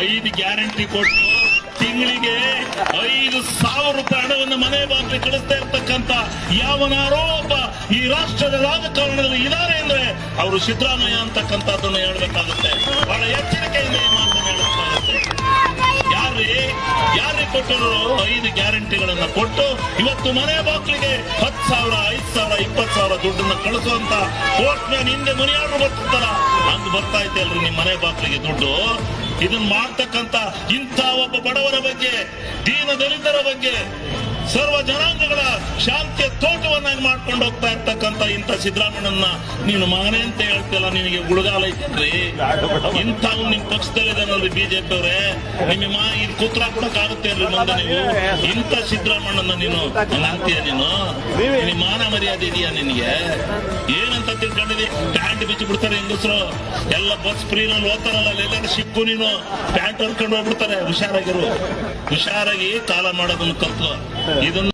5 guarantee ಕೊಟ್ಟು ತಿಂಗಳಿಗೆ 5,000 ರೂಪಾಯಿ ಹಣವನ್ನು ಮನೆ ಬಾಗಿಲಿಗೆ ಕಳಿಸ್ತಾ ಇರ್ತಕ್ಕಂಥ ಯಾವನಾರೋ ಒಬ್ಬ ಈ ರಾಷ್ಟ್ರದ ರಾಜಕಾರಣದಲ್ಲಿ ಇದ್ದಾರೆ ಅಂದ್ರೆ ಅವರು ಸಿದ್ದರಾಮಯ್ಯ ಅಂತಕ್ಕಂಥದ್ದನ್ನು ಹೇಳ್ಬೇಕಾಗುತ್ತೆ. ಬಹಳ ಎಚ್ಚರಿಕೆಯಿಂದ ಈ ಮಾತನ್ನು ಹೇಳಬೇಕಾಗುತ್ತೆ. ಯಾರೇ ಕೊಟ್ಟರು 5 ಗ್ಯಾರಂಟಿಗಳನ್ನ ಕೊಟ್ಟು ಇವತ್ತು ಮನೆ ಬಾಗಿಲಿಗೆ 10,000, 5,000, 20,000 ದುಡ್ಡನ್ನ ಕಳಿಸುವಂತ ಪೋಸ್ಟ್ ಮ್ಯಾನ್ ಹಿಂದೆ ಮನೆಯಾದ್ರು ಬರ್ತಿರ್ತಾರ ಹಂಗ್ ಬರ್ತಾ ಇದೆ ಅಲ್ರಿ ನಿಮ್ ಮನೆ ಬಾಗಿಲಿಗೆ ದುಡ್ಡು. ಇದನ್ನ ಮಾಡ್ತಕ್ಕಂತ ಇಂಥ ಒಬ್ಬ ಬಡವರ ಬಗ್ಗೆ, ದೀನ ದಲಿತರ ಬಗ್ಗೆ, ಸರ್ವ ಜನಾಂಗಗಳ ಶಾಂತಿಯ ತೋಟವನ್ನಾಗಿ ಮಾಡ್ಕೊಂಡು ಹೋಗ್ತಾ ಇರ್ತಕ್ಕಂಥ ಇಂಥ ಸಿದ್ದರಾಮಯ್ಯನ ನೀನು ಮಗನೇ ಅಂತ ಹೇಳ್ತಿಲ್ಲ, ನಿನಗೆ ಗುಳಗಾಲ ಐತನ್ರಿ. ಇಂಥವ್ ನಿಮ್ ಪಕ್ಷದಲ್ಲಿದ್ದಾನಲ್ರಿ ಬಿಜೆಪಿ ಅವರೇ, ನಿಮ್ಮ ಇದು ಕೂತ್ರ ಕೊಡಕ್ಕಾಗುತ್ತೆ ಅಲ್ರಿ ಮುಂದೆ ನೀವು. ಇಂಥ ಸಿದ್ದರಾಮಯ್ಯನ ನೀನು ಅಂತೀಯ, ನೀನು ನಿನ್ ಮಾನ ಮರ್ಯಾದೆ ಇದೆಯಾ ನಿನಗೆ? ಏನಂತ ತಿಳ್ಕೊಂಡಿದಿ? ಪ್ಯಾಂಟ್ ಬಿಚ್ಚಿ ಬಿಡ್ತಾರೆ ಹೆಂಗಸರು ಎಲ್ಲ, ಬಸ್ ಫ್ರೀನಲ್ಲಿ ಓದ್ತಾರಲ್ಲ ಎಲ್ಲರೂ ಸಿಕ್ಕು ನೀನು ಪ್ಯಾಂಟ್ ಹೊರ್ಕೊಂಡು ಹೋಗ್ಬಿಡ್ತಾರೆ. ಹುಷಾರಾಗಿರು, ಹುಷಾರಾಗಿ ಕಾಲ ಮಾಡೋದನ್ನ ಕಲ್ತು ಇದನ್ನ